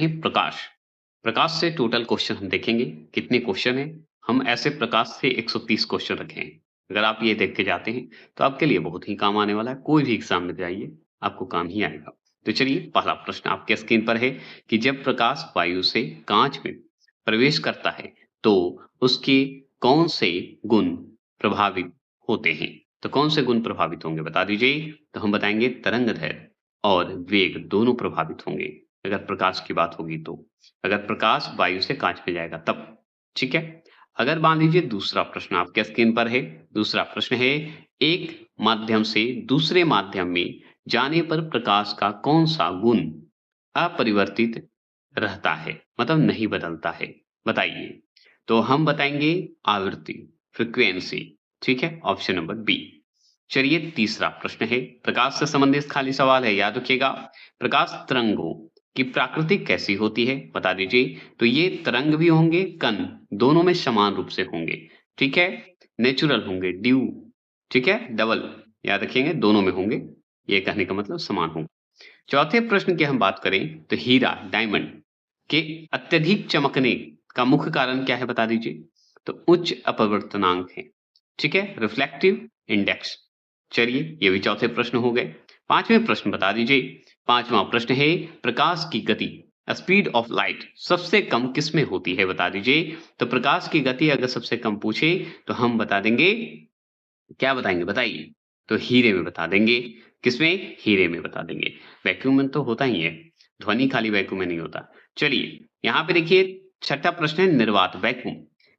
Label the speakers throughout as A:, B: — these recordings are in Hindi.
A: हैं प्रकाश। प्रकाश से टोटल क्वेश्चन हम देखेंगे, कितने क्वेश्चन हैं। हम ऐसे प्रकाश से 130 क्वेश्चन रखे हैं। अगर आप ये देख के जाते हैं, तो आपके लिए बहुत ही काम आने वाला है। कोई भी एग्ज़ाम में जाइए, आपको काम ही आएगा। तो चलिए पहला प्रश्न आपके स्क्रीन पर है कि जब प्रकाश वायु से काँच में प्रवेश करता है, तो उसके कौन से गुण प्रभावित होते हैं? तो कौन से गुण प्रभावित होंगे बता दीजिए? तो हम बताएँगे तरंगदैर्घ्य और वेग दोनों प्रभावित होंगे, अगर प्रकाश की बात होगी तो। अगर प्रकाश वायु से काँच में जाएगा तब, ठीक है? अगर मान लीजिए दूसरा प्रश्न आपके स्क्रीन पर है, दूसरा प्रश्न है, एक माध्यम से दूसरे माध्यम में जाने पर प्रकाश का कौन-सा गुण अपरिवर्तित रहता है, मतलब नहीं बदलता है? बताइए। तो हम बताएँगे आवृत्ति, फ्रीक्वेंसी, ठीक है? Option number B. चलिए तीसरा प्रश्न है, प्रकाश से संबंधित खाली सवाल है, याद रखिएगा। प्रकाश तरंगों की प्रकृति कैसी होती है? बता दीजिए। तो ये तरंग भी होंगे, कण दोनों में समान रूप से होंगे, ठीक है? नेचुरल होंगे, ड्यू, ठीक है? डबल याद रखिएगा, दोनों में होंगे। ये कहने का मतलब समान होंगे। चौथे प्रश्न की हम बात करें तो हीरा, डायमंड के अत्यधिक चमकने का मुख्य कारण क्या है बता दीजिए? तो उच्च अपवर्तनांक है, ठीक है? Reflective index. चलिए ये भी चौथे प्रश्न हो गए। पांचवें प्रश्न बता दीजिए। पांचवा प्रश्न है, प्रकाश की गति, स्पीड ऑफ लाइट सबसे कम किस में होती है बता दीजिए? तो प्रकाश की गति अगर सबसे कम पूछे तो हम बता देंगे, क्या बताएँगे बताइए? तो हीरे में बता देंगे। किसमें? हीरे में बता देंगे। वैक्यूम में तो होता ही है, ध्वनि खाली वैक्यूम में नहीं होता। चलिए, यहाँ पे देखिए छठा प्रश्न है, निर्वात वैक्यूम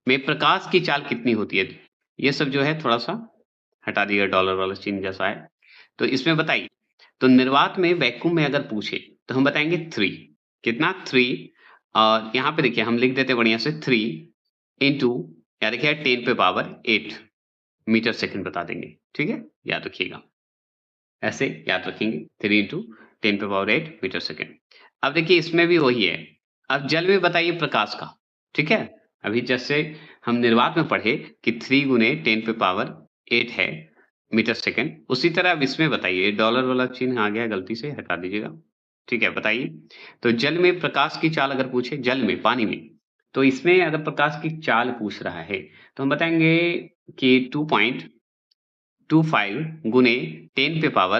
A: में प्रकाश की चाल कितनी होती है? ये सब जो है थोड़ा-सा हटा दिया, डॉलर वाला चिन्ह जैसा है। तो इसमें बताइए, तो निर्वात में वैक्यूम में अगर पूछे तो हम बताएँगे 3। कितना? 3। और यहाँ पे देखिए हम लिख देते हैं बढ़िया से 3 इंटू, या देखिए 10 पे पावर 8 मीटर सेकंड बता देंगे, ठीक है? याद रखिएगा। ऐसे याद रखेंगे 3 इंटू 10 पे पावर 8 मीटर सेकंड। अब देखिए इसमें भी वही है। अब जल में बताइए प्रकाश का, ठीक है? अभी जैसे हम निर्वात में पढ़े कि 3 गुने 10 पे पावर 8 है मीटर सेकंड, उसी तरह अब इसमें बताइए, डॉलर वाला चिन्ह आ गया गलती से, हटा दीजिएगा। ठीक है, बताइए। तो जल में प्रकाश की चाल अगर पूछे, जल में, पानी में, तो इसमें अगर प्रकाश की चाल पूछ रहा है, तो हम बताएँगे कि 2.25 गुने 10 पे पावर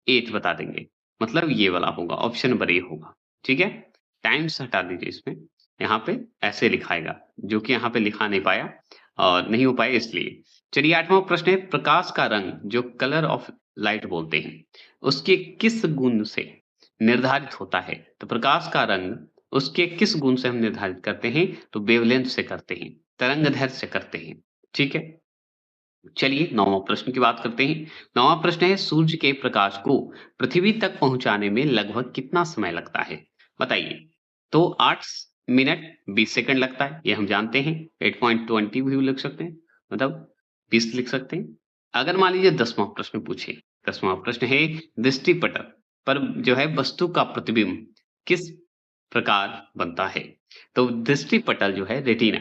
A: 8 बता देंगे। मतलब ये वाला होगा, ऑप्शन नंबर ए होगा, ठीक है? टाइम्स हटा दीजिए इसमें, यहाँ पे ऐसे लिखाएगा, जो कि यहाँ पे लिखा नहीं पाया और नहीं हो पाया इसलिए। चलिए 8वां प्रश्न है, प्रकाश का रंग जो कलर ऑफ लाइट बोलते हैं, उसके किस गुण से निर्धारित होता है? तो प्रकाश का रंग उसके किस गुण से हम निर्धारित करते हैं? तो वेवलेंथ से करते हैं, तरंगदैर्घ्य से करते हैं, ठीक है? चलिए 9वां प्रश्न की बात करते हैं। 9वां प्रश्न है, सूर्य के प्रकाश को पृथ्वी तक पहुँचाने में लगभग कितना समय लगता है? बताइए। तो 8 मिनट 20 सेकंड लगता है, ये हम जानते हैं। 8.20 भी लिख सकते हैं, मतलब 20 लिख सकते हैं। अगर मान लीजिए 10वां प्रश्न पूछे, 10वां प्रश्न है, दृष्टिपटल पर जो है वस्तु का प्रतिबिंब किस प्रकार बनता है? तो दृष्टिपटल जो है रेटिना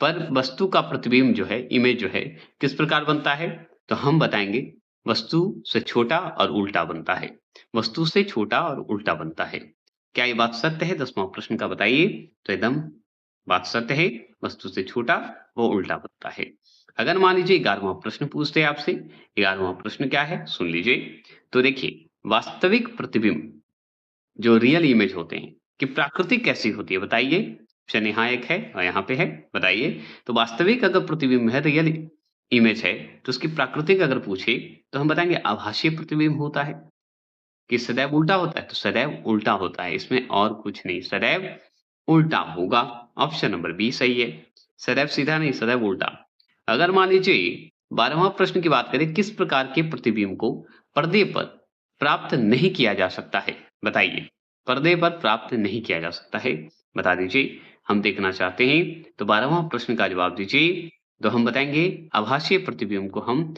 A: पर वस्तु का प्रतिबिंब जो है, इमेज जो है, किस प्रकार बनता है? तो हम बताएँगे वस्तु से छोटा और उल्टा बनता है। वस्तु से छोटा और उल्टा बनता है। क्या ये बात सत्य है? 10वां प्रश्न का बताइए। तो एकदम बात सत्य है, वस्तु से छोटा वो उल्टा बनता है। अगर मान लीजिए 11वां प्रश्न पूछते हैं आपसे, 11वां प्रश्न क्या है? सुन लीजिए। तो देखिए, वास्तविक प्रतिबिंब जो रियल इमेज होते हैं, कि प्रकृति कैसी होती है बताइए? ऑप्शन यहाँ एक है और यहाँ पे है, बताइए। तो वास्तविक अगर प्रतिबिंब है, रियल इमेज है, तो उसकी प्राकृतिक अगर पूछे, तो हम बताएँगे आभासीय प्रतिबिंब होता है, कि सदैव उल्टा होता है, तो सदैव उल्टा होता है, इसमें और कुछ नहीं, सदैव उल्टा होगा। ऑप्शन नंबर बी सही है। सदैव सीधा नहीं, सदैव उल्टा। अगर मान लीजिए 12वां प्रश्न की बात करें, किस प्रकार के प्रतिबिंब को पर्दे पर प्राप्त नहीं किया जा सकता है? बताइए। पर्दे पर प्राप्त नहीं किया जा सकता है, बता दीजिए। हम देखना चाहते हैं, तो 12वां प्रश्न का जवाब दीजिए। तो हम बताएँगे आभासीय प्रतिबिंब को हम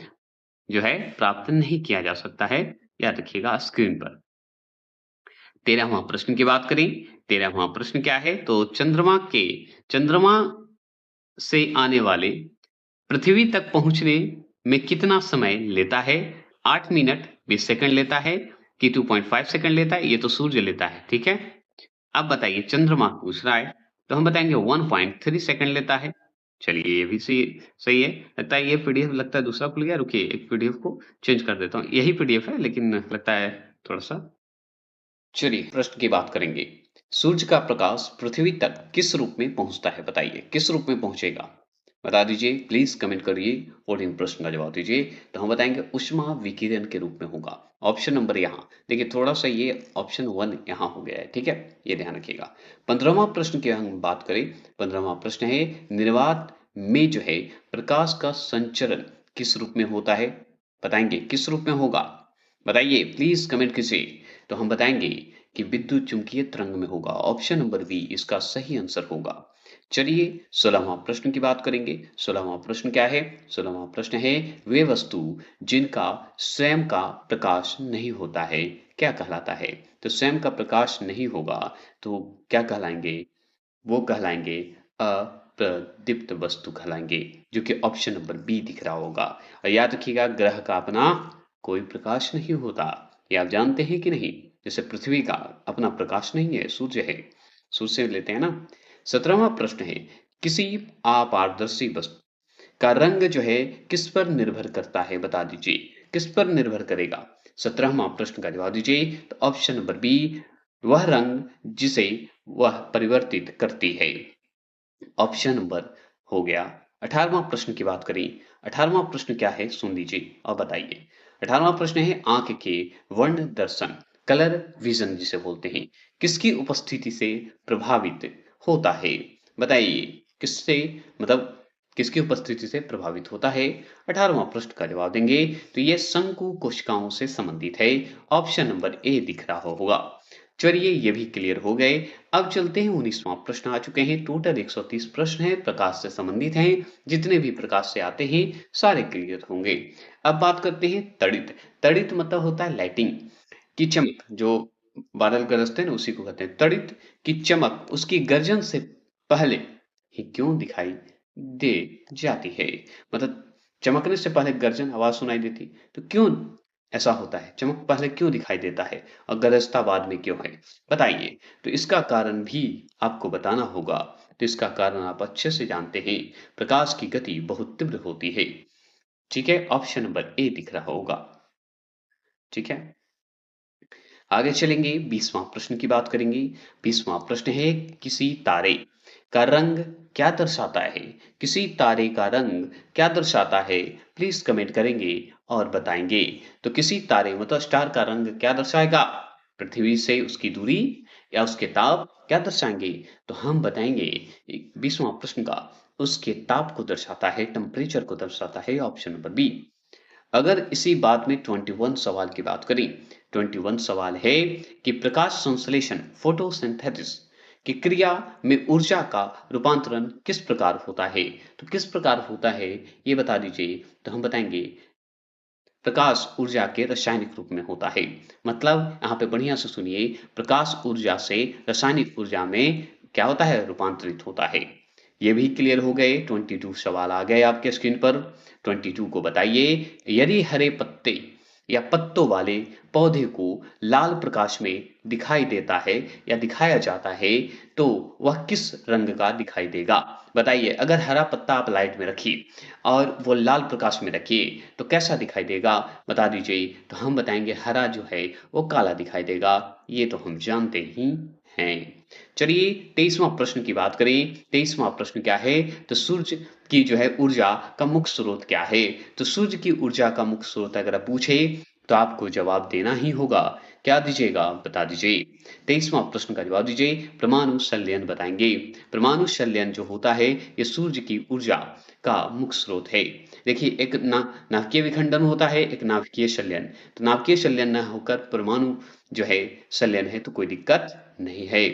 A: जो है प्राप्त नहीं किया जा सकता है, याद रखिएगा स्क्रीन पर। 13वां प्रश्न की बात करें, 13वां प्रश्न क्या है? तो चंद्रमा से आने वाले पृथ्वी तक पहुँचने में कितना समय लेता है? 8 मिनट 20 सेकंड लेता है कि 2.5 सेकंड लेता है? ये तो सूर्य लेता है, ठीक है? अब बताइए चंद्रमा पूछ रहा है, तो हम बताएँगे 1.3 सेकंड लेता है। चलिए ये भी सही है। लगता है ये पीडीएफ लगता है दूसरा खुल गया, रुकिए एक पीडीएफ को चेंज कर देता हूँ। यही पीडीएफ है लेकिन लगता है थोड़ा-सा। चलिए प्रश्न की बात करेंगे। सूर्य का प्रकाश पृथ्वी तक किस रूप में पहुँचता है बताइए? किस रूप में पहुँचेगा? बता दीजिए, प्लीज़ कमेंट करिए और इन प्रश्न का जवाब दीजिए। तो हम बताएँगे ऊष्मा विकिरण के रूप में होगा। ऑप्शन नंबर यहाँ, देखिए थोड़ा-सा ये ऑप्शन 1 यहाँ हो गया है, ठीक है? ये ध्यान रखिएगा। 15वां प्रश्न की हम बात करें, 15वां प्रश्न है निर्वात में जो है प्रकाश का संचरण किस रूप में होता है? बताएँगे किस रूप में होगा? बताइए प्लीज़ कमेंट कीजिए। तो हम बताएँगे कि विद्युत चुम्बकीय तरंग में होगा। ऑप्शन नंबर बी इसका सही आंसर होगा। चलिए 16वां प्रश्न की बात करेंगे। 16वां प्रश्न क्या है? 16वां प्रश्न है वे वस्तु जिनका स्वयं का प्रकाश नहीं होता है, क्या कहलाता है? तो स्वयं का प्रकाश नहीं होगा तो क्या कहलाएँगे? वो कहलाएँगे अप्रदीप्त वस्तु कहलाएँगे, जो कि ऑप्शन नंबर बी दिख रहा होगा। और याद रखिएगा ग्रह का अपना कोई प्रकाश नहीं होता। ये आप जानते हैं कि नहीं? जैसे पृथ्वी का अपना प्रकाश नहीं है, सूर्य है। सूर्य से लेते हैं ना? 17वां प्रश्न है, किसी अपारदर्शी वस्तु का रंग जो है किस पर निर्भर करता है बता दीजिए? किस पर निर्भर करेगा? 17वां प्रश्न का जवाब दीजिए। तो ऑप्शन नंबर बी वह रंग जिसे वह परिवर्तित करती है। ऑप्शन नंबर हो गया। 18वां प्रश्न की बात करें। 18वां प्रश्न क्या है सुन लीजिए और बताइए। 18वां प्रश्न है आंख के वर्ण दर्शन, कलर विजन जिसे बोलते हैं, किसकी उपस्थिति से प्रभावित होता है? बताइए किससे, मतलब किसकी उपस्थिति से प्रभावित होता है? 18वां प्रश्न का जवाब देंगे तो ये शंकु कोशिकाओं से संबंधित है। ऑप्शन नंबर ए दिख रहा होगा। चलिए ये भी क्लियर हो गए। अब चलते हैं 19वां प्रश्न आ चुके हैं। टोटल 130 प्रश्न हैं, प्रकाश से संबंधित हैं। जितने भी प्रकाश से आते हैं सारे क्लियर होंगे। अब बात करते हैं तड़ित। तड़ित मतलब होता है लाइटिंग की चमक, जो बादल गरजते हैं ना उसी को कहते हैं तड़ित की चमक, उसकी गर्जन से पहले ही क्यों दिखाई दे जाती है? मतलब चमकने से पहले गर्जन आवाज सुनाई देती, तो क्यों ऐसा होता है? चमक पहले क्यों दिखाई देता है और गरजता बाद में क्यों है? बताइए। तो इसका कारण भी आपको बताना होगा। तो इसका कारण आप अच्छे से जानते हैं। प्रकाश की गति बहुत तीव्र होती है। ठीक है? ऑप्शन नंबर ए दिख रहा होगा। ठीक है? आगे चलेंगे 20वां प्रश्न की बात करेंगे। 20वां प्रश्न है किसी तारे का रंग क्या दर्शाता है? किसी तारे का रंग क्या दर्शाता है? प्लीज कमेंट करेंगे और बताएंगे। तो किसी तारे मतलब स्टार का रंग क्या दर्शाएगा? पृथ्वी से उसकी दूरी या उसके ताप क्या दर्शाएंगे? तो हम बताएंगे 20वां प्रश्न का उसके ताप को दर्शाता है, टेम्परेचर को दर्शाता है। Option number B. अगर इसी बात में 21 सवाल की बात करें, 21 सवाल है कि प्रकाश संश्लेषण फोटोसिंथेसिस की क्रिया में ऊर्जा का रूपांतरण किस प्रकार होता है? तो किस प्रकार होता है ये बता दीजिए। तो हम बताएंगे प्रकाश ऊर्जा के रासायनिक रूप में होता है। मतलब यहाँ पे बढ़िया से सुनिए, प्रकाश ऊर्जा से रासायनिक ऊर्जा में क्या होता है? रूपांतरित होता है। ये भी क्लियर हो गए। 22 सवाल आ गए आपके स्क्रीन पर। 22 को बताइए, यदि हरे पत्ते या पत्तों वाले पौधे को लाल प्रकाश में दिखाई देता है या दिखाया जाता है तो वह किस रंग का दिखाई देगा? बताइए। अगर हरा पत्ता आप लाइट में रखिए और वो लाल प्रकाश में रखिए तो कैसा दिखाई देगा? बता दीजिए। तो हम बताएंगे हरा जो है वो काला दिखाई देगा। ये तो हम जानते ही हैं। चलिए 23वां प्रश्न की बात करें। 23वां प्रश्न क्या है? तो सूर्य की जो है ऊर्जा का मुख्य स्रोत क्या है? तो सूर्य की ऊर्जा का मुख्य स्रोत अगर आप पूछे तो आपको जवाब देना ही होगा। क्या दीजिएगा? बता दीजिए। 23वां प्रश्न का जवाब दीजिए। परमाणु संलयन बताएंगे। परमाणु संलयन जो होता है ये सूर्य की ऊर्जा का मुख्य स्रोत है। देखिए एक नाभिकीय विखंडन होता है, एक नाभिकीय संलयन। तो नाभिकीय संलयन न होकर परमाणु जो है संलयन है तो कोई दिक्कत नहीं है।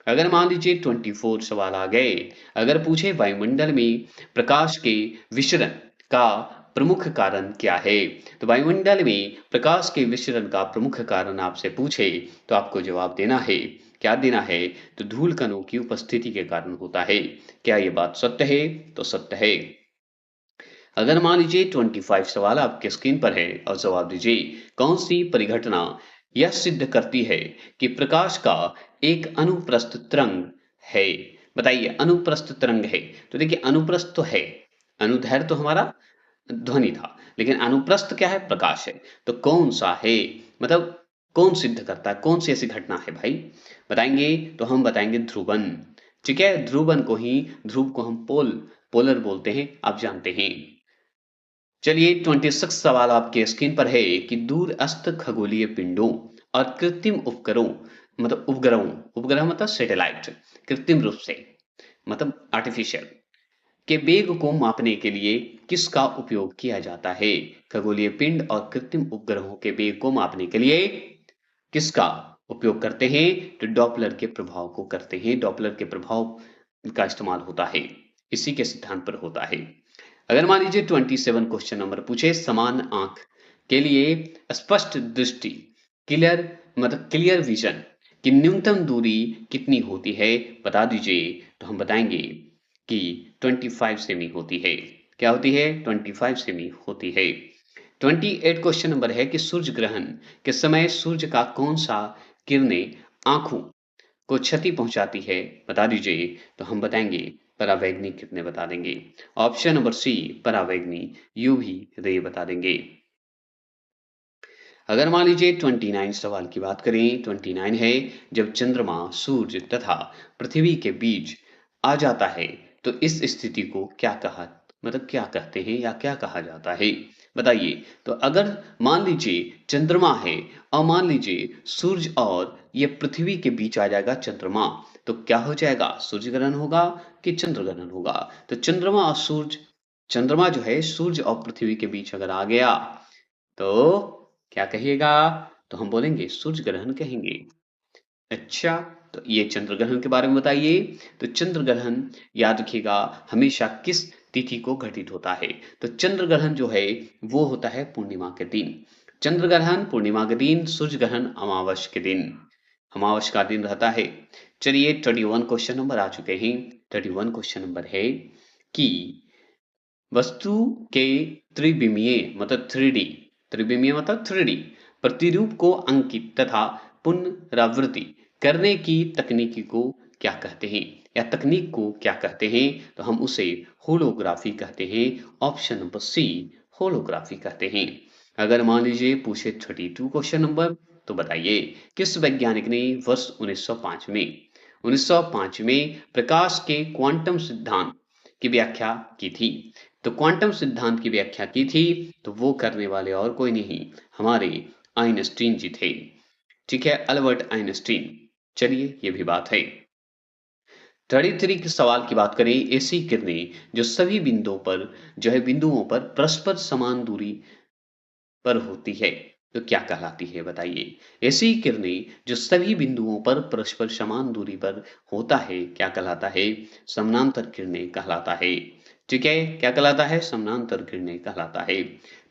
A: अगर मान लीजिए 24 सवाल आ गए, अगर पूछे वायुमंडल में प्रकाश के विचरण का प्रमुख कारण क्या है? तो वायुमंडल में प्रकाश के विचरण का प्रमुख कारण आपसे पूछे तो आपको जवाब देना है। क्या देना है? तो धूल कणों की उपस्थिति के कारण होता है। क्या ये बात सत्य है? तो सत्य है। अगर मान लीजिए 25 सवाल आपके स्क्रीन पर है और जवाब दीजिए। कौन सी परिघटना यह सिद्ध करती है कि प्रकाश का एक अनुप्रस्थ तरंग है? बताइए, अनुप्रस्थ तरंग है, तो देखिए अनुप्रस्थ तो है, अनुदैर्घ्य तो हमारा ध्वनि था, लेकिन अनुप्रस्थ क्या है? प्रकाश है। तो कौन-सा है? मतलब कौन सिद्ध करता है? कौन-सी ऐसी घटना है भाई? बताएँगे तो हम बताएँगे ध्रुवन, ठीक है? ध्रुवन को ही ध्रुव को हम पोलर बोलते हैं, आप जानते हैं। चलिए 26 सवाल आपके स्क्रीन पर है कि दूरस्थ खगोलीय पिंडों और कृत्रिम उपग्रहों मतलब उपग्रह मतलब सैटेलाइट, कृत्रिम रूप से मतलब आर्टिफिशियल के वेग को मापने के लिए किसका उपयोग किया जाता है? खगोलीय पिंड और कृत्रिम उपग्रहों के वेग को मापने के लिए किसका उपयोग करते हैं? तो डॉपलर के प्रभाव को करते हैं। डॉपलर के प्रभाव का इस्तेमाल होता है, इसी के सिद्धांत पर होता है। अगर मान लीजिए 27 क्वेश्चन नंबर पूछे, समान आंख के लिए स्पष्ट दृष्टि, क्लियर मतलब क्लियर विजन की न्यूनतम दूरी कितनी होती है? बता दीजिए। तो हम बताएंगे कि 25 सेमी होती है। क्या होती है? 25 सेमी होती है। 28 क्वेश्चन नंबर है कि सूर्य ग्रहण के समय सूर्य का कौन सा किरणें आंखों को क्षति पहुंचाती है? बता दीजिए। तो हम बताएंगे परावैंगनी किरणें बता देंगे। ऑप्शन नंबर सी परावैंगनी यूवी रे बता देंगे। अगर मान लीजिए 29 सवाल की बात करें, 29 है जब चंद्रमा सूर्य तथा पृथ्वी के बीच आ जाता है तो इस स्थिति को क्या कहा मतलब क्या कहते हैं या क्या कहा जाता है? बताइए। तो अगर मान लीजिए चंद्रमा है और मान लीजिए सूर्य और ये पृथ्वी के बीच आ जाएगा चंद्रमा, तो क्या हो जाएगा? सूर्य ग्रहण होगा कि चंद्र ग्रहण होगा? तो चंद्रमा जो है सूर्य और पृथ्वी के बीच अगर आ गया तो क्या कहिएगा? तो हम बोलेंगे सूर्य ग्रहण कहेंगे। अच्छा, तो ये चंद्र ग्रहण के बारे में बताइए। तो चंद्र ग्रहण याद रखिएगा हमेशा किस तिथि को घटित होता है? तो चंद्र ग्रहण जो है वो होता है पूर्णिमा के दिन। चंद्र ग्रहण पूर्णिमा के दिन, सूर्य ग्रहण अमावस के दिन, अमावस का दिन रहता है। चलिए 31 क्वेश्चन नंबर आ चुके हैं। 31 क्वेश्चन नंबर है कि वस्तु के त्रिविमीय मतलब 3D, त्रिविमीय मतलब 3D प्रतिरूप को अंकित तथा पुनरावृत्ति करने की तकनीकी को क्या कहते हैं या तकनीक को क्या कहते हैं? तो हम उसे होलोग्राफी कहते हैं। ऑप्शन नंबर सी होलोग्राफी कहते हैं। अगर मान लीजिए पूछे 32 क्वेश्चन नंबर, तो बताइए किस वैज्ञानिक ने वर्ष 1905 में 1905 में प्रकाश के क्वांटम सिद्धांत की व्याख्या की थी? तो क्वांटम सिद्धांत की व्याख्या की थी तो वो करने वाले और कोई नहीं, हमारे आइंस्टीन जी थे। ठीक है, अल्बर्ट आइंस्टीन। चलिए ये भी बात है। 33 के सवाल की बात करें, ऐसी किरणें जो सभी बिंदुओं पर परस्पर समान दूरी पर होती है तो क्या कहलाती है? बताइए। ऐसी किरणें जो सभी बिंदुओं पर परस्पर समान दूरी पर होता है क्या कहलाता है? समानांतर किरणें कहलाता है। ठीक है, क्या कहलाता है? समानांतर किरणें कहलाता है।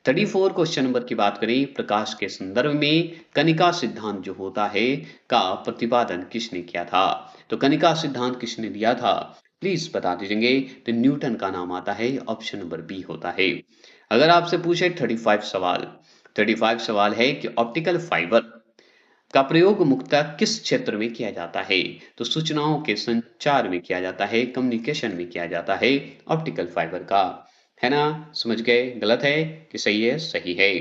A: 34 क्वेश्चन नंबर की बात करें, प्रकाश के संदर्भ में कनिका सिद्धांत जो होता है का प्रतिपादन किसने किया था? तो कनिका सिद्धांत किसने दिया था? प्लीज बता दीजिए। तो न्यूटन का नाम आता है। ऑप्शन नंबर बी होता है। अगर आपसे पूछे 35 सवाल है कि ऑप्टिकल फाइबर का प्रयोग मुख्यतः किस क्षेत्र में किया जाता है? तो सूचनाओं के संचार में किया जाता है, कम्युनिकेशन में किया जाता है ऑप्टिकल फाइबर का। है ना? समझ गए? गलत है कि सही है? सही है।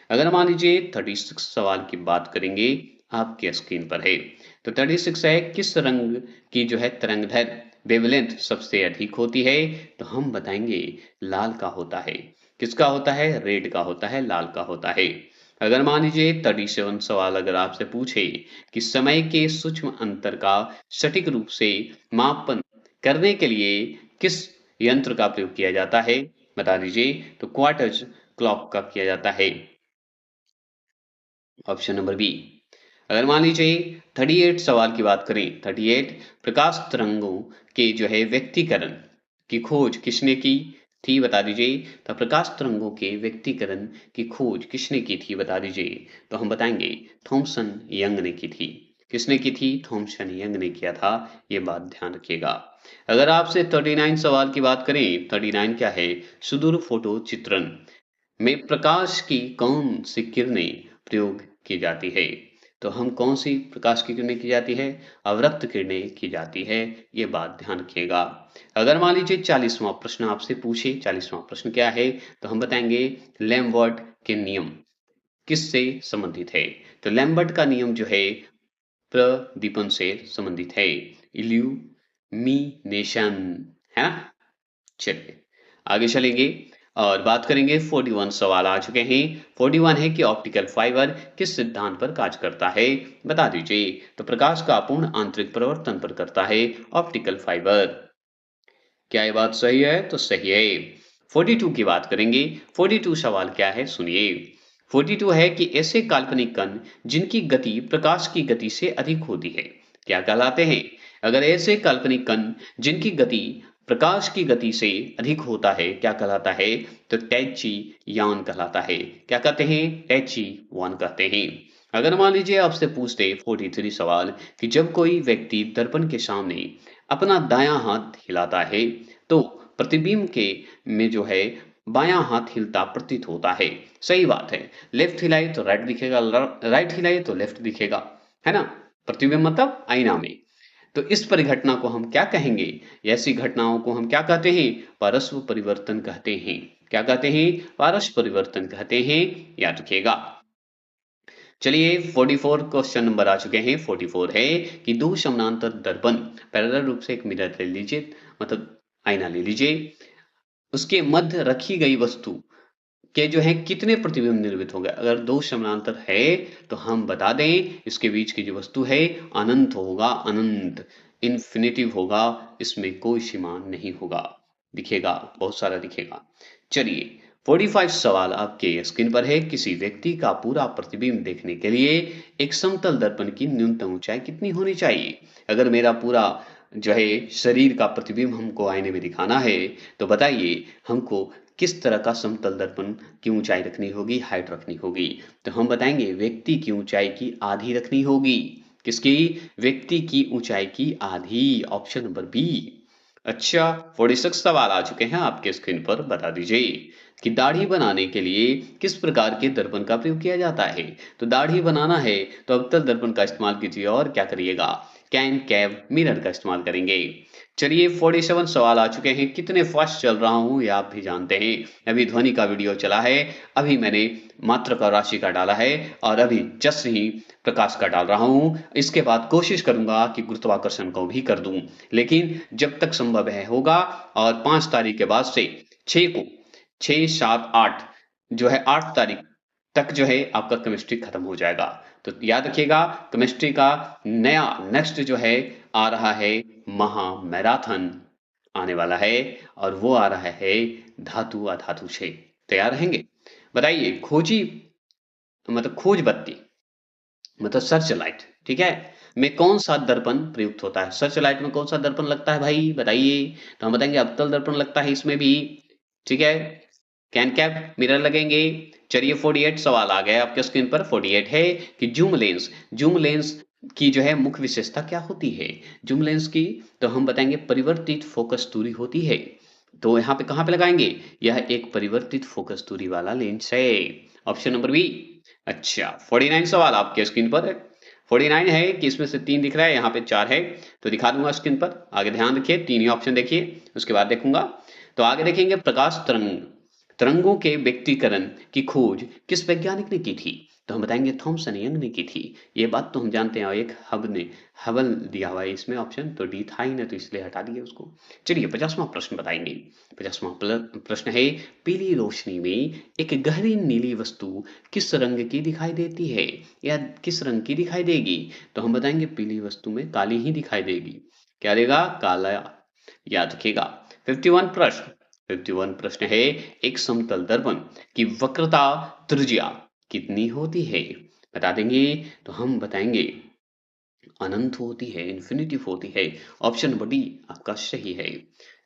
A: अगर मान लीजिए 36 सवाल की बात करेंगे, आपके स्क्रीन पर है। तो 36 है किस रंग की जो है तरंगदैर्घ्य वेवलेंथ सबसे अधिक होती है? तो हम बताएंगे लाल का होता है। किसका होता है? रेड का होता है, लाल का होता है। अगर मान लीजिए 37 सवाल अगर आपसे पूछे कि समय के सूक्ष्म अंतर का सटीक रूप से मापन करने के लिए किस यंत्र का प्रयोग किया जाता है? बता दीजिए। तो क्वार्टज क्लॉक का किया जाता है। Option number B. अगर मान लीजिए 38 सवाल की बात करें, 38 प्रकाश तरंगों के जो है व्यक्तीकरण की खोज किसने की थी? बता दीजिए। तो प्रकाश तरंगों के व्यक्तीकरण की खोज किसने की थी? बता दीजिए। तो हम बताएंगे थॉमसन यंग ने की थी। किसने की थी? थॉमसन यंग ने किया था। ये बात ध्यान रखिएगा। अगर आपसे 39 सवाल की बात करें, 39 क्या है? सुदूर फोटो चित्रण में प्रकाश की कौन सी किरणें प्रयोग की जाती है? तो हम कौन सी प्रकाश की किरणें की जाती है? अवरक्त किरणें की जाती है, ये बात ध्यान रखिएगा। अगर मान लीजिए 40वां प्रश्न आपसे पूछे, 40वां प्रश्न क्या है? तो हम बताएंगे लैम्बर्ट के नियम किससे संबंधित है? तो लैम्बर्ट का नियम जो है प्रदीपन से संबंधित है, इल्यूमिनेशन, है ना? चलिए आगे चलेंगे और बात करेंगे 41 सवाल आ चुके हैं। 41 है कि ऑप्टिकल फाइबर किस सिद्धांत पर कार्य करता है? बता दीजिए। तो प्रकाश का पूर्ण आंतरिक परिवर्तन पर करता है ऑप्टिकल फाइबर। क्या ये बात सही है? तो सही है। 42 की बात करेंगे। 42 सवाल क्या है सुनिए। 42 है कि ऐसे काल्पनिक कण जिनकी गति प्रकाश की गति से अधिक होती है क्या कहलाते हैं? अगर ऐसे काल्पनिक कण जिनकी गति प्रकाश की गति से अधिक होता है क्या कहलाता है? तो टैची यान कहलाता है। क्या कहते हैं? टैची वान कहते हैं। अगर मान लीजिए आपसे पूछते 43 सवाल कि जब कोई व्यक्ति दर्पण के सामने अपना दायां हाथ हिलाता है तो प्रतिबिंब के में जो है बायां हाथ हिलता प्रतीत होता है। सही बात है। लेफ्ट हिलाए तो राइट दिखेगा, राइट हिलाए तो लेफ्ट दिखेगा, है ना? प्रतिबिंब मतलब आईना में। तो इस परिघटना को हम क्या कहेंगे? ऐसी घटनाओं को हम क्या कहते हैं? पारस्व परिवर्तन कहते हैं। क्या कहते हैं? पारस्व परिवर्तन कहते हैं। याद रखिएगा। चलिए 44 क्वेश्चन नंबर आ चुके हैं। 44 है कि दो समानांतर दर्पण पैरेलल रूप से एक मिरर ले लीजिए, मतलब आईना ले लीजिए। उसके मध्य रखी गई वस्तु के जो है कितने प्रतिबिंब निर्मित होंगे? अगर दो समानांतर है तो हम बता दें इसके बीच की जो वस्तु है अनंत होगा, अनंत, इन्फिनिटिव होगा, इसमें कोई सीमा नहीं होगा। दिखेगा, बहुत सारा दिखेगा। चलिए 45 सवाल आपके स्क्रीन पर है। किसी व्यक्ति का पूरा प्रतिबिंब देखने के लिए एक समतल दर्पण की न्यूनतम ऊंचाई कितनी होनी चाहिए? अगर मेरा पूरा जो है शरीर का प्रतिबिंब हमको आईने में दिखाना है तो बताइए हमको किस तरह का समतल दर्पण की ऊंचाई रखनी होगी, हाइट रखनी होगी? तो हम बताएंगे व्यक्ति की ऊंचाई की आधी रखनी होगी। किसकी? व्यक्ति की ऊंचाई की आधी, ऑप्शन नंबर बी। अच्छा 46 सवाल आ चुके हैं आपके स्क्रीन पर। बता दीजिए कि दाढ़ी बनाने के लिए किस प्रकार के दर्पण का प्रयोग किया जाता है? तो दाढ़ी बनाना है तो अवतल दर्पण का इस्तेमाल कीजिए और क्या करिएगा? कैन कैव मिरर का इस्तेमाल करेंगे। चलिए 47 सवाल आ चुके हैं। कितने फास्ट चल रहा हूँ ये आप भी जानते हैं। अभी ध्वनि का वीडियो चला है, अभी मैंने मात्रक और राशि का डाला है और अभी जस्ट ही प्रकाश का डाल रहा हूँ। इसके बाद कोशिश करूंगा कि गुरुत्वाकर्षण को भी कर दूं, लेकिन जब तक संभव है होगा। और 5 तारीख के बाद से 6 को 6, 7, 8 जो है 8 तारीख तक जो है आपका केमिस्ट्री खत्म हो जाएगा। तो याद रखिएगा केमिस्ट्री का नया नेक्स्ट जो है आ रहा है महा मैराथन आने वाला है और वो आ रहा है धातु अधातु से। तैयार रहेंगे? बताइए खोजी मतलब खोज बत्ती मतलब सर्च लाइट, ठीक है, में कौन सा दर्पण प्रयुक्त होता है? सर्च लाइट में कौन सा दर्पण लगता है भाई बताइए? तो हम बताएंगे अवतल दर्पण लगता है इसमें भी, ठीक है। कैन कैप मिरर लगेंगे। चलिए 48 सवाल आ गए आपके स्क्रीन पर। 48 है कि जूम लेंस की जो है मुख्य विशेषता क्या होती है? जूम लेंस की तो हम बताएंगे परिवर्तित फोकस दूरी होती है। तो यहाँ पे कहाँ पे लगाएंगे? यह एक परिवर्तित फोकस दूरी वाला लेंस है, ऑप्शन नंबर बी। अच्छा 49 सवाल आपके स्क्रीन पर है। 49 है कि इसमें से 3 दिख रहा है, यहाँ पे 4 है तो दिखा दूंगा स्क्रीन पर। आगे ध्यान रखिए, 3 ही ऑप्शन देखिए, उसके बाद देखूंगा। तो आगे देखेंगे प्रकाश तरंग तरंगों के व्यक्तीकरण की खोज किस वैज्ञानिक ने की थी? तो हम बताएंगे थॉमसन यंग ने की थी। ये बात तो हम जानते हैं। और एक हबल दिया हुआ है इसमें ऑप्शन, तो डी था ही ना, तो इसलिए हटा दिया उसको। चलिए 50वां प्रश्न बताएंगे। 50वां प्रश्न है पीली रोशनी में एक गहरी नीली वस्तु किस रंग की दिखाई देती है या किस रंग की दिखाई देगी? तो हम बताएंगे पीली वस्तु में काली ही दिखाई देगी। क्या देगा? काला। याद रखिएगा। 51 प्रश्न है एक समतल दर्पण की वक्रता त्रिज्या कितनी होती है? बता देंगे। तो हम बताएंगे अनंत होती है, इन्फिनिटिव होती है। ऑप्शन नंबर डी आपका सही है।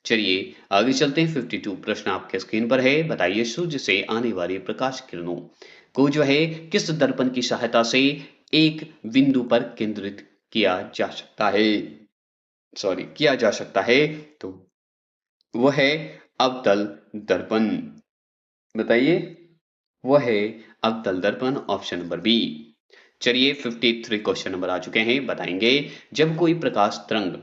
A: चलिए आगे चलते हैं। 52 प्रश्न आपके स्क्रीन पर है। बताइए सूर्य से आने वाली प्रकाश किरणों को जो है किस दर्पण की सहायता से एक बिंदु पर केंद्रित किया जा सकता है? सॉरी, किया जा सकता है। तो वो है अवतल दर्पण। बताइए। वो है अवतल दर्पण, ऑप्शन नंबर बी। चलिए 53 क्वेश्चन नंबर आ चुके हैं। बताएंगे, जब कोई प्रकाश तरंग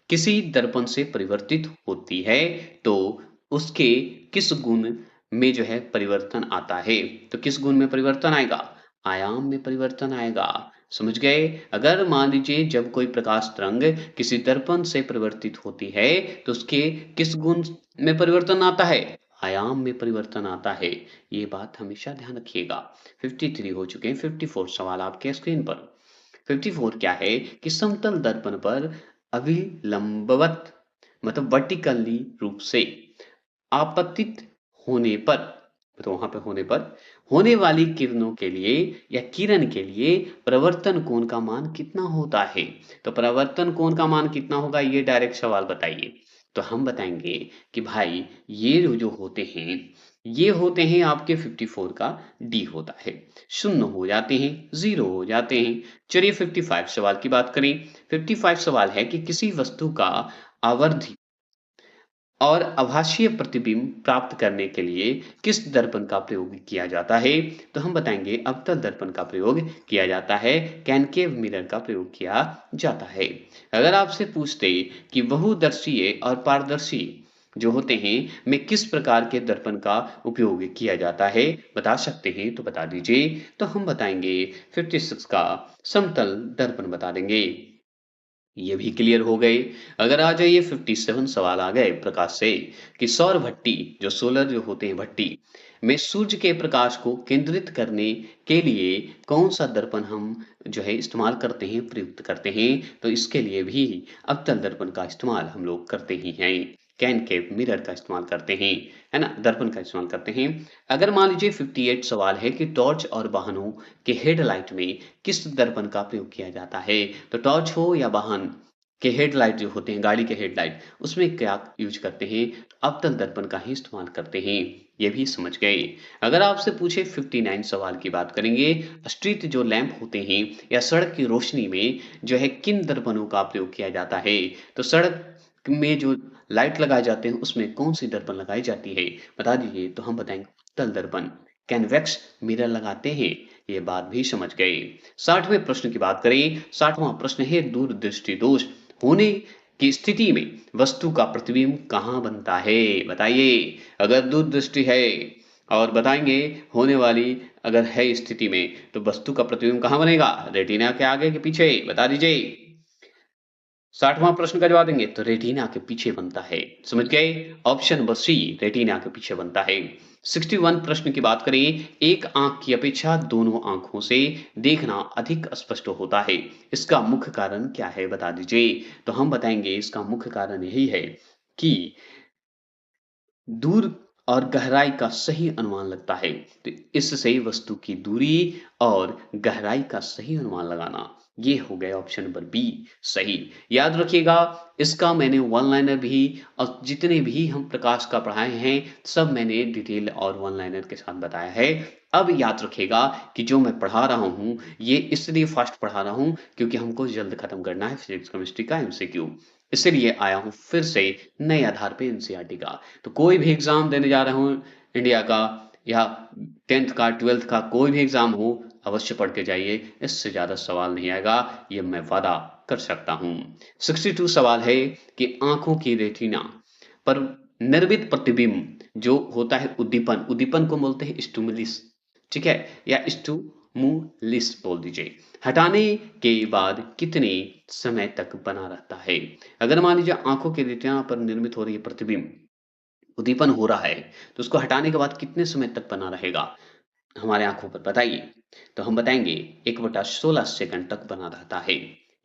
A: किसी दर्पण से परिवर्तित होती है तो उसके किस गुण में जो है परिवर्तन आता है? तो किस गुण में परिवर्तन आएगा? आयाम में परिवर्तन आएगा। समझ गए? अगर मान लीजिए जब कोई प्रकाश तरंग किसी दर्पण से परिवर्तित होती है तो उसके किस गुण में परिवर्तन आता है? आयाम में परिवर्तन आता है। ये बात हमेशा ध्यान रखिएगा। 53 हो चुके हैं, 54 सवाल आपके स्क्रीन पर। 54 क्या है कि समतल दर्पण पर अभिलंबवत मतलब वर्टिकली रूप से आपतित होने पर, तो वहां पे होने पर होने वाली किरणों के लिए या किरण के लिए प्रवर्तन कोण का मान कितना होता है? तो प्रवर्तन कोण का मान कितना होगा, ये डायरेक्ट सवाल बताइए। तो हम बताएंगे कि भाई ये जो होते हैं, ये होते हैं आपके 54 का डी होता है। शून्य हो जाते हैं, 0 हो जाते हैं। चलिए 55 सवाल की बात करें। 55 सवाल है कि किसी वस्तु का आवर्धी और आभासीय प्रतिबिंब प्राप्त करने के लिए किस दर्पण का प्रयोग किया जाता है? तो हम बताएंगे अवतल दर्पण का प्रयोग किया जाता है, कॉनकेव मिरर का प्रयोग किया जाता है। अगर आपसे पूछते कि बहुदर्शीय और पारदर्शी जो होते हैं में किस प्रकार के दर्पण का उपयोग किया जाता है, बता सकते हैं तो बता दीजिए। तो हम बताएंगे 56 का समतल दर्पण बता देंगे। ये भी क्लियर हो गए। अगर आ जाइए 57 सवाल आ गए प्रकाश से कि सौर भट्टी जो सोलर जो होते हैं भट्टी में सूर्य के प्रकाश को केंद्रित करने के लिए कौन सा दर्पण हम जो है इस्तेमाल करते हैं, प्रयुक्त करते हैं? तो इसके लिए भी अवतल दर्पण का इस्तेमाल हम लोग करते ही हैं। कॉनकेव मिरर का इस्तेमाल करते हैं, है ना, दर्पण का इस्तेमाल करते हैं। अगर मान लीजिए 58 सवाल है कि टॉर्च और वाहनों के हेडलाइट में किस दर्पण का प्रयोग किया जाता है? तो टॉर्च हो या वाहन के हेडलाइट जो होते हैं, गाड़ी के हेडलाइट, उसमें क्या यूज करते हैं? तो अवतल दर्पण का ही इस्तेमाल करते हैं। ये भी समझ गए। अगर आपसे पूछे 59 सवाल की बात करेंगे, स्ट्रीट जो लैंप होते हैं या सड़क की रोशनी में जो है किन दर्पणों का प्रयोग किया जाता है? तो सड़क में जो लाइट लगाए जाते हैं उसमें कौन सी दर्पण लगाई जाती है, बता दीजिए। तो हम बताएंगे उत्तल दर्पण, कन्वेक्स मिरर लगाते हैं। ये बात भी समझ गए। 60वें प्रश्न की बात करें। 60वां प्रश्न है दूरदृष्टि दोष होने की स्थिति में वस्तु का प्रतिबिंब कहाँ बनता है? बताइए। अगर दूरदृष्टि है और बताएंगे होने वाली अगर है स्थिति में तो वस्तु का प्रतिबिंब कहाँ बनेगा? रेटिना के आगे के पीछे, बता दीजिए। 60वां प्रश्न का जवाब देंगे तो रेटिना के पीछे बनता है। समझ गए? ऑप्शन नंबर सी रेटिना के पीछे बनता है। 61 प्रश्न की बात करें, एक आंख की अपेक्षा दोनों आंखों से देखना अधिक स्पष्ट होता है, इसका मुख्य कारण क्या है? बता दीजिए। तो हम बताएंगे इसका मुख्य कारण यही है कि दूर और गहराई का सही अनुमान लगता है। तो इससे वस्तु की दूरी और गहराई का सही अनुमान लगाना, ये हो गया ऑप्शन नंबर बी सही। याद रखिएगा, इसका मैंने वन लाइनर भी और जितने भी हम प्रकाश का पढ़ाए हैं सब मैंने डिटेल और वन लाइनर के साथ बताया है। अब याद रखिएगा कि जो मैं पढ़ा रहा हूँ ये इसलिए फास्ट पढ़ा रहा हूँ क्योंकि हमको जल्द खत्म करना है फिजिक्स केमिस्ट्री का एमसीक्यू। इसलिए आया हूँ फिर से नए आधार पे एनसीईआरटी का। तो कोई भी एग्जाम देने जा रहा हूँ इंडिया का या 10th का 12th का कोई भी एग्जाम हो, अवश्य पढ़ के जाइए, इससे ज्यादा सवाल नहीं आएगा, ये मैं वादा कर सकता हूँ। 62 सवाल है कि आंखों की रेटिना पर निर्मित प्रतिबिंब जो होता है उद्दीपन, उद्दीपन को बोलते हैं स्टूमुलस, ठीक है, या स्टूमुलिस बोल दीजिए, हटाने के बाद कितने समय तक बना रहता है? अगर मान लीजिए आंखों की रेटिना पर निर्मित हो रही है प्रतिबिंब, उद्दीपन हो रहा है, तो उसको हटाने के बाद कितने समय तक बना रहेगा हमारे आंखों पर? बताइए। तो हम बताएंगे 1/16 सेकंड तक बना रहता है।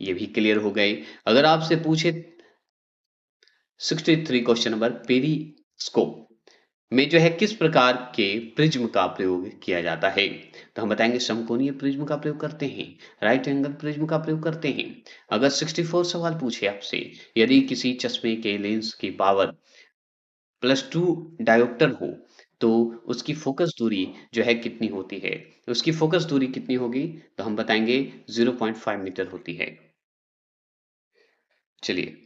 A: ये भी क्लियर हो गए। अगर आपसे पूछे 63 क्वेश्चन नंबर, पेरिस्कोप में जो है किस प्रकार के प्रिज्म का प्रयोग किया जाता है? तो हम बताएंगे समकोणीय प्रिज्म का प्रयोग करते हैं, राइट एंगल प्रिज्म का प्रयोग करते हैं। अगर 64 सवाल पूछे आपसे, यदि किसी चश्मे के लेंस की पावर +2 डायोप्टर हो तो उसकी फोकस दूरी जो है कितनी होती है? उसकी फोकस दूरी कितनी होगी? तो हम बताएंगे 0.5 मीटर होती है। चलिए,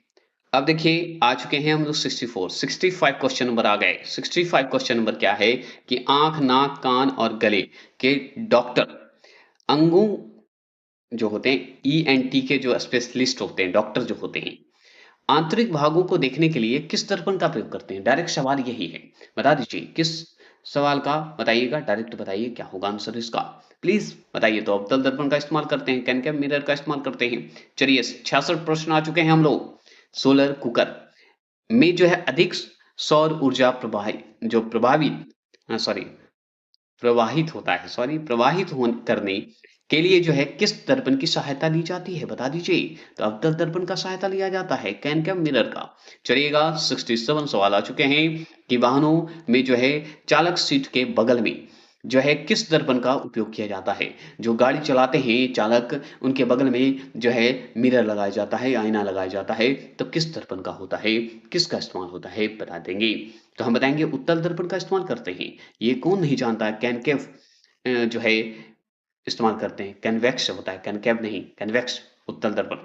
A: अब देखिए आ चुके हैं हम लोग 64, 65 क्वेश्चन नंबर आ गए। 65 क्वेश्चन नंबर क्या है कि आंख, नाक, कान और गले के डॉक्टर अंगों जो होते हैं ईएनटी के जो स्पेशलिस्ट होते हैं, डॉक्टर जो होते हैं, आंतरिक भागों को देखने के लिए किस दर्पण का प्रयोग करते हैं? डायरेक्ट सवाल यही है। बता दीजिए किस सवाल का बताइएगा, डायरेक्ट बताइए क्या होगा आंसर इसका। प्लीज़ बताइए। तो अवतल दर्पण का इस्तेमाल करते हैं, कॉनकेव मिरर का इस्तेमाल करते हैं। चलिए 66 प्रश्न आ चुके हैं हम लोग। सोलर कुकर में जो है अधिक सौर ऊर्जा प्रवाहित करने के लिए जो है किस दर्पण की सहायता ली जाती है? बता दीजिए। तो अवतल दर्पण का सहायता लिया जाता है, कॉनकेव मिरर का। चलिएगा 67 सवाल आ चुके हैं कि वाहनों में जो है चालक सीट के बगल में जो है किस दर्पण का उपयोग किया जाता है? जो गाड़ी चलाते हैं चालक, उनके बगल में जो है मिरर लगाया जाता है, आईना लगाया जाता है, तो किस दर्पण का होता है? किसका इस्तेमाल होता है? बता देंगे। तो हम बताएंगे उत्तल दर्पण का इस्तेमाल करते हैं। ये कौन नहीं जानता है? कॉनकेव जो है इस्तेमाल करते हैं। कन्वेक्स होता है, कॉनकेव नहीं, कन्वेक्स उत्तल दर्पण।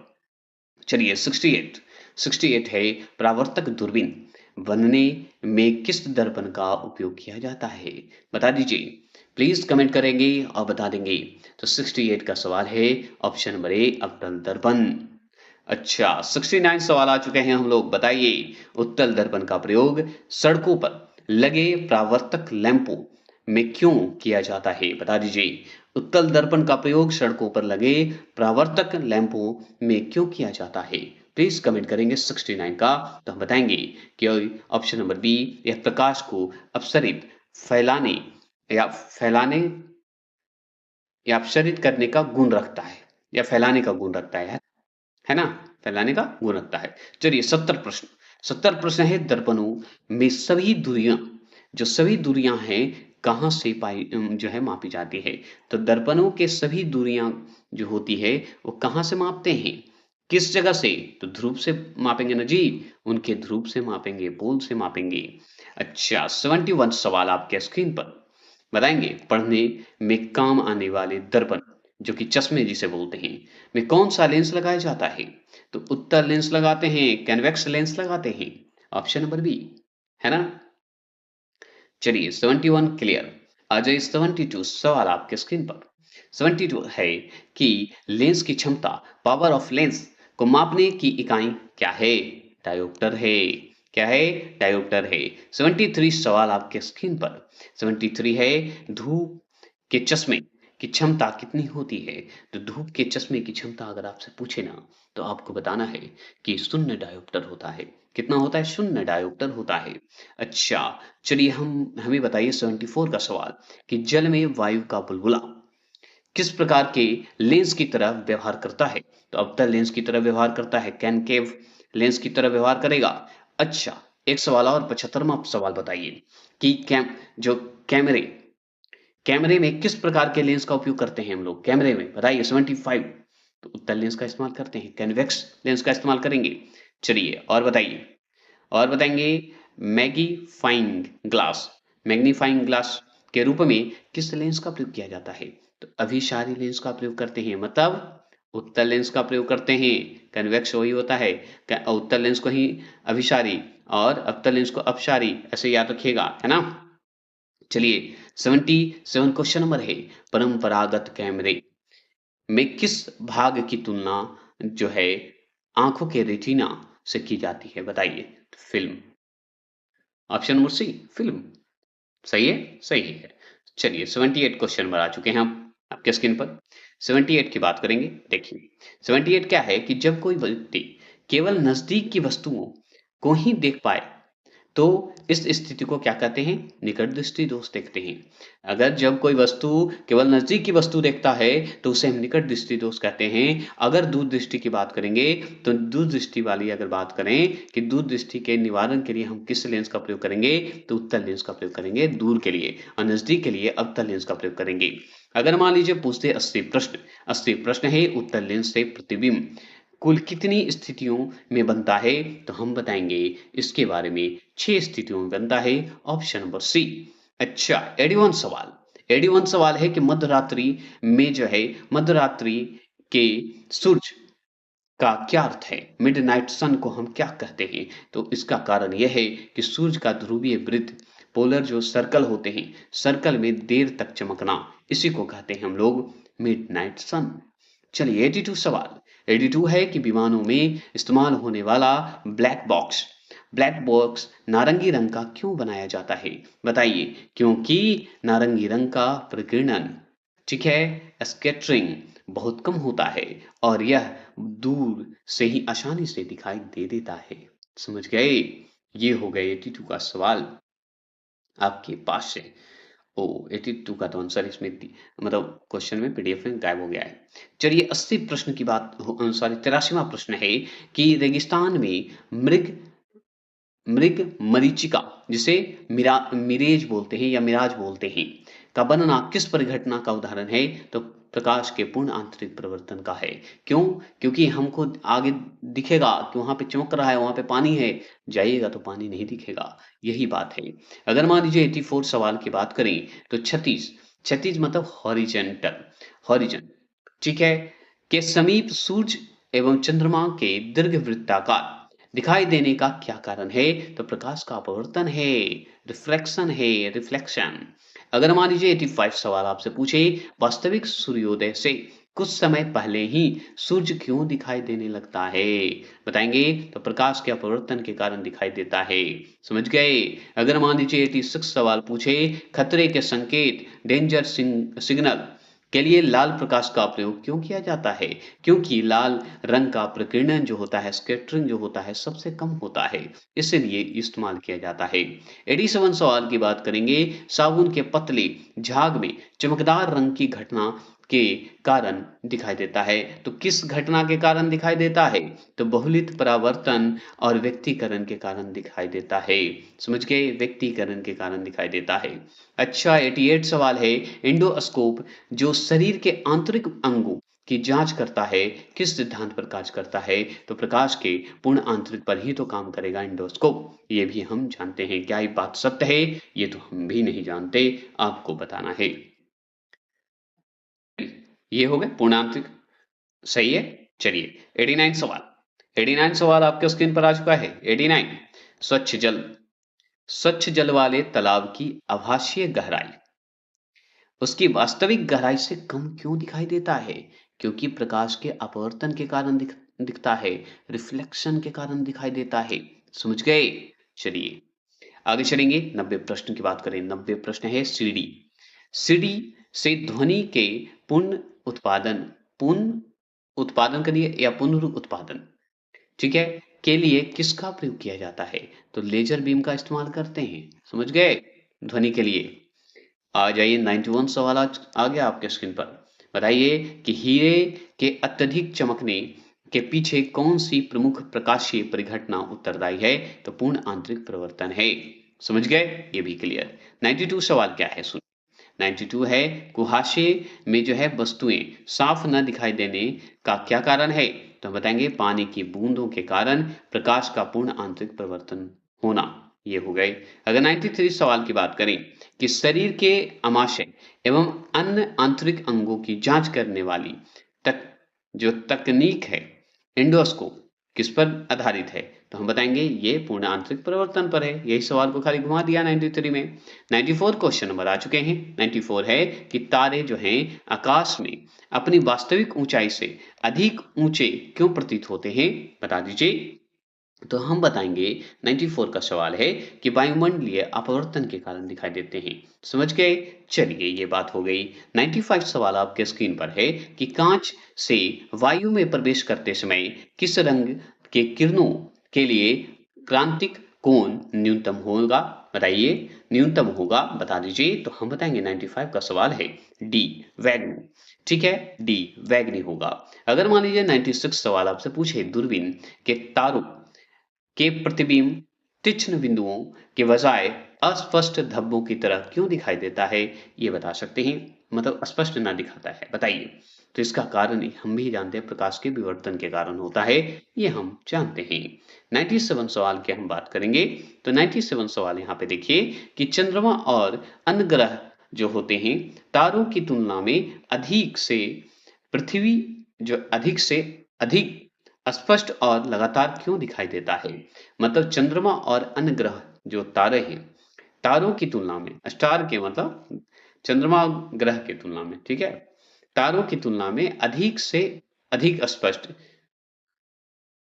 A: चलिए 68 है परावर्तक दूरबीन बनने में किस दर्पण का उपयोग किया जाता है? बता दीजिए। प्लीज कमेंट करेंगे और बता देंगे। तो 68 का सवाल है ऑप्शन नंबर ए अवतल दर्पण। अच्छा 69 सवाल आ चुके हैं हम लोग। बताइए उत्तल दर्पण का प्रयोग सड़कों पर लगे परावर्तक लैंपों में क्यों किया जाता है? बता दीजिए। उत्तल दर्पण का प्रयोग सड़कों पर लगे परावर्तक लैंपों में क्यों किया जाता है? प्लीज कमेंट करेंगे 69 का। तो हम बताएंगे कि ऑप्शन नंबर बी, यह प्रकाश को अपसरित फैलाने या फैलाने या अपसरित करने का गुण रखता है, या फैलाने का गुण रखता है ना? फैलाने का गुण रखता है। चलिए 70 प्रश्न है दर्पणों में सभी दूरियां हैं कहाँ से जो है मापी जाती है? तो दर्पणों के सभी दूरियां जो होती है वो कहाँ से मापते हैं? किस जगह से? तो ध्रुव से मापेंगे ना जी, उनके ध्रुव से मापेंगे, पोल से मापेंगे। अच्छा 71 सवाल आपके स्क्रीन पर। बताएंगे पढ़ने में काम आने वाले दर्पण जो कि चश्मे जिसे बोलते हैं में कौन सा लेंस लगाया जाता है? तो उत्तल लेंस लगाते हैं, कन्वेक्स लेंस लगाते हैं। ऑप्शन नंबर बी, है ना? चलिए 71 क्लियर। आ जाइए 72 सवाल आपके स्क्रीन पर। 72 है कि लेंस की क्षमता, पावर ऑफ लेंस को मापने की इकाई क्या है? डायोप्टर है। क्या है? डायोप्टर है। 73 सवाल आपके स्क्रीन पर। 73 है धूप के चश्मे की क्षमता कितनी होती है? तो धूप के चश्मे की क्षमता अगर आपसे पूछे ना, तो आपको बताना है कि शून्य डायोप्टर होता है। कितना होता है? शून्य डायोप्टर होता है। अच्छा चलिए हमें बताइए 74 का सवाल कि जल में वायु का बुलबुला किस प्रकार के लेंस की तरह व्यवहार करता है? तो अवतल लेंस की तरह व्यवहार करता है, कॉनकेव लेंस की तरह व्यवहार करेगा। अच्छा एक सवाल और 75वां सवाल बताइए कि जो कैमरे कैमरे में किस प्रकार के लेंस का उपयोग करते हैं हम लोग? कैमरे में बताइए 75। तो उत्तल लेंस का इस्तेमाल करते हैं, कन्वेक्स लेंस का इस्तेमाल करेंगे। चलिए और बताइए, और बताएंगे मैग्नीफाइंग ग्लास मैग्नीफाइंग ग्लास के रूप में किस लेंस का प्रयोग किया जाता है? तो अभिसारी लेंस का प्रयोग करते हैं, मतलब उत्तल लेंस का प्रयोग करते हैं। कन्वेक्स वही होता है, उत्तल लेंस को ही अभिसारी और अवतल लेंस को अपसारी, ऐसे याद रखिएगा, है ना? चलिए 77 क्वेश्चन नंबर है परंपरागत कैमरे में किस भाग की तुलना जो है आंखों के रेटिना से की जाती है? बताइए। Film. Option number C film. सही है? सही है। चलिए 78 क्वेश्चन नंबर आ चुके हैं हम आपके स्क्रीन पर। 78 की बात करेंगे। देखिए 78 क्या है कि जब कोई व्यक्ति केवल नजदीक की वस्तुओं को ही देख पाए तो इस स्थिति को क्या कहते हैं? निकट दृष्टि दोष देखते हैं। अगर जब कोई वस्तु केवल नजदीक की वस्तु देखता है तो उसे हम निकट दृष्टि दोष कहते हैं। अगर दूर दृष्टि की बात करेंगे तो दूर दृष्टि वाली अगर बात करें कि दूर दृष्टि के निवारण के लिए हम किस लेंस का प्रयोग करेंगे, तो उत्तल लेंस का प्रयोग करेंगे दूर के लिए, और नजदीक के लिए अवतल लेंस का प्रयोग करेंगे। अगर मान लीजिए पूछते 80 प्रश्न है उत्तल लेंस से प्रतिबिंब कुल कितनी स्थितियों में बनता है? तो हम बताएंगे इसके बारे में 6 स्थितियों में बनता है। Option number C. अच्छा 81 सवाल है कि मध्यरात्रि में जो है मध्यरात्रि के सूर्य का क्या अर्थ है? मिडनाइट सन को हम क्या कहते हैं? तो इसका कारण यह है कि सूर्य का ध्रुवीय वृत्त, पोलर जो सर्कल होते हैं, सर्कल में देर तक चमकना, इसी को कहते हैं हम लोग मिडनाइट सन। चलिए 82 सवाल। 82 है कि विमानों में इस्तेमाल होने वाला ब्लैक बॉक्स नारंगी रंग का क्यों बनाया जाता है? बताइए। क्योंकि नारंगी रंग का प्रकीर्णन, ठीक है, स्कैटरिंग बहुत कम होता है और यह दूर से ही आसानी से दिखाई दे देता है। समझ गए? ये हो गए 82 का सवाल आपके पास से। ओह! 82 का तो आंसर इसमें मतलब क्वेश्चन में पीडीएफ में गायब हो गया है। चलिए 80 प्रश्न की बात सॉरी 83वां प्रश्न है कि रेगिस्तान में मृग मृग मरीचिका जिसे मिरेज बोलते हैं या मिराज बोलते हैं का बनना किस परिघटना का उदाहरण है? तो प्रकाश के पूर्ण आंतरिक परिवर्तन का है। क्यों? क्योंकि हमको आगे दिखेगा कि वहां पे चमक रहा है, वहां पे पानी है, जाइएगा तो पानी नहीं दिखेगा। यही बात है। अगर मान लीजिए 84 सवाल की बात करें तो 36 मतलब हॉरिजन, ठीक है, के समीप सूरज एवं चंद्रमा के दीर्घवृत्ताकार दिखाई देने का क्या कारण है? तो प्रकाश का अपवर्तन है, रिफ्लेक्शन। अगर मान लीजिए 85 सवाल आपसे पूछे वास्तविक सूर्योदय से कुछ समय पहले ही सूर्य क्यों दिखाई देने लगता है? बताएंगे तो प्रकाश के अपवर्तन के कारण दिखाई देता है। समझ गए? अगर मान लीजिए 86 सवाल पूछे खतरे के संकेत डेंजर सिग्नल के लिए लाल प्रकाश का प्रयोग क्यों किया जाता है? क्योंकि लाल रंग का प्रकीर्णन जो होता है, स्कैटरिंग जो होता है, सबसे कम होता है, इसीलिए इस्तेमाल किया जाता है। 87 सवाल की बात करेंगे, साबुन के पतले झाग में चमकदार रंग की घटना के कारण दिखाई देता है। तो किस घटना के कारण दिखाई देता है? तो बहुलित परावर्तन और व्यक्तीकरण के कारण दिखाई देता है। समझ गए? व्यक्तीकरण के कारण दिखाई देता है। अच्छा 88 सवाल है, इंडोस्कोप जो शरीर के आंतरिक अंगों की जांच करता है किस सिद्धांत पर कार्य करता है? तो प्रकाश के पूर्ण आंतरिक पर ही तो काम करेगा इंडोस्कोप। ये भी हम जानते हैं। क्या ये बात सत्य है? ये तो हम भी नहीं जानते, आपको बताना है। ये हो गए पूर्ण आंतरिक, सही है। चलिए 89 सवाल। 89 सवाल आपके स्क्रीन पर आ चुका है। 89 स्वच्छ जल वाले तालाब की आभासीय गहराई उसकी वास्तविक गहराई से कम क्यों दिखाई देता है? क्योंकि प्रकाश के अपवर्तन के कारण दिखता है, रिफ्लेक्शन के कारण दिखाई देता है। समझ गए? चलिए आगे चलेंगे। 90 प्रश्न की बात करें। 90 प्रश्न है सीडी। सीडी से ध्वनि के पुनः उत्पादन पुनः उत्पादन करिए या पुनरुत्पादन, ठीक है, के लिए किसका प्रयोग किया जाता है? तो लेजर बीम का इस्तेमाल करते हैं। समझ गए? ध्वनि के लिए। आ जाइए 91 सवाल आज आ गया आपके स्क्रीन पर। बताइए कि हीरे के अत्यधिक चमकने के पीछे कौन सी प्रमुख प्रकाशीय परिघटना उत्तरदायी है? तो पूर्ण आंतरिक परिवर्तन है। समझ गए? ये भी क्लियर। 92 सवाल क्या है सुन। 92 है कुहासे में जो है वस्तुएं साफ न दिखाई देने का क्या कारण है? तो हम बताएंगे पानी की बूंदों के कारण प्रकाश का पूर्ण आंतरिक परिवर्तन होना। ये हो गए। अगर 93 सवाल की बात करें कि शरीर के आमाशय एवं अन्य आंतरिक अंगों की जांच करने वाली तक जो तकनीक है एंडोस्कोप किस पर आधारित है? तो हम बताएंगे ये पूर्ण आंतरिक परिवर्तन पर है। यही सवाल को खाली घुमा दिया 93 में। 94 क्वेश्चन नंबर आ चुके हैं। 94 है कि तारे जो हैं आकाश में अपनी वास्तविक ऊंचाई से अधिक ऊंचे क्यों प्रतीत होते हैं? बता दीजिए। तो हम बताएंगे 94 का सवाल है कि वायुमंडलीय अपवर्तन के कारण दिखाई देते हैं। समझ गए? चलिए ये बात हो गई। 95 सवाल आपके स्क्रीन पर है कि कांच से वायु में प्रवेश करते समय किस रंग के किरणों के लिए क्रांतिक कोण न्यूनतम होगा? बताइए। न्यूनतम होगा, बता दीजिए। तो हम बताएंगे 95 का सवाल है डी, वैग्नी। ठीक है, डी वैग्नी होगा। अगर मान लीजिए 96 सवाल आपसे पूछे दूरबीन के तारों के प्रतिबिंब तीक्ष्ण बिंदुओं के बजाय अस्पष्ट धब्बों की तरह क्यों दिखाई देता है? ये बता सकते हैं। मतलब स्पष्ट ना दिखाता है, बताइए। तो इसका कारण हम भी जानते हैं, प्रकाश के विवर्तन के कारण होता है, ये हम जानते हैं। 97 सवाल की हम बात करेंगे। तो 97 सवाल यहाँ पे देखिए कि चंद्रमा और अन्य ग्रह जो होते हैं तारों की तुलना में पृथ्वी अधिक से अधिक स्पष्ट और लगातार क्यों दिखाई देता है? मतलब चंद्रमा और अन्य ग्रह जो तारे हैं, तारों की तुलना में, स्टार के मतलब चंद्रमा ग्रह की तुलना में, ठीक है, तारों की तुलना में अधिक से अधिक स्पष्ट।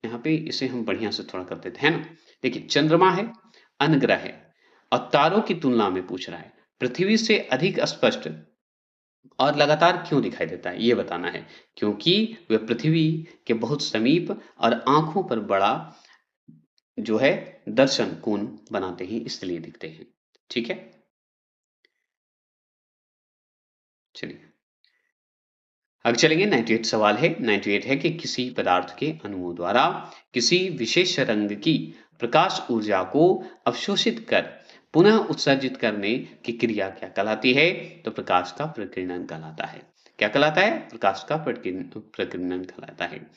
A: यहाँ पे इसे हम बढ़िया से थोड़ा कर देते हैं, है ना? देखिए, चंद्रमा है, अन्य है और तारों की तुलना में पूछ रहा है, पृथ्वी से अधिक स्पष्ट और लगातार क्यों दिखाई देता है, ये बताना है। क्योंकि वे पृथ्वी के बहुत समीप और आँखों पर बड़ा जो है दर्शन कोण बनाते हैं, इसलिए दिखते हैं। ठीक है? चलिए, आगे चलेंगे। 98 सवाल है। 98 है कि किसी पदार्थ के अणुओं द्वारा किसी विशेष रंग की प्रकाश ऊर्जा को अवशोषित कर पुनः उत्सर्जित करने की क्रिया क्या कहलाती है? तो प्रकाश का प्रकीर्णन कहलाता है। क्या कहलाता है? प्रकाश का प्रकीर्णन कहलाता है।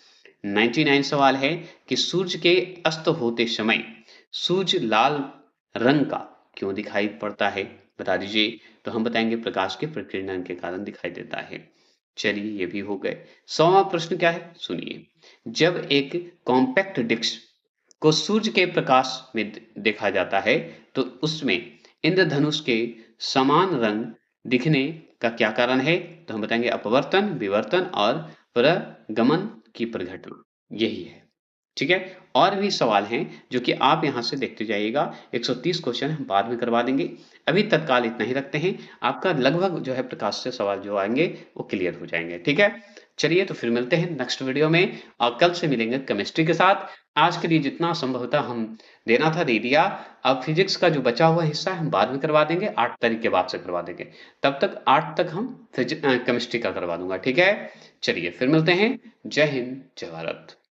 A: 99 सवाल है कि सूर्य के अस्त होते समय सूर्य लाल रंग का क्यों दिखाई पड़ता है? बता दीजिए। तो हम बताएंगे प्रकाश के प्रकीर्णन के कारण दिखाई देता है। चलिए, ये भी हो गए। 100वां प्रश्न क्या है? सुनिए। जब एक कॉम्पैक्ट डिस्क को सूर्य के प्रकाश में देखा जाता है, तो उसमें इंद्रधनुष के समान रंग दिखने का क्या कारण है? तो हम बताएंगे अपवर्तन, विवर्तन और परागमन की परिघटना, यही है। ठीक है? और भी सवाल हैं जो कि आप यहाँ से देखते जाइएगा। 130 क्वेश्चन हम बाद में करवा देंगे। अभी तत्काल इतना ही रखते हैं। आपका लगभग जो है प्रकाश से सवाल जो आएँगे वो क्लियर हो जाएँगे। ठीक है? चलिए, तो फिर मिलते हैं नेक्स्ट वीडियो में और कल से मिलेंगे केमिस्ट्री के साथ। आज के लिए जितना संभवतः हम देना था दे दिया। अब फिजिक्स का जो बचा हुआ हिस्सा है हम बाद में करवा देंगे, 8 तारीख के बाद से करवा देंगे। तब तक 8 तक हम केमिस्ट्री का करवा दूँगा। ठीक है? चलिए, फिर मिलते हैं। जय हिंद, जय भारत।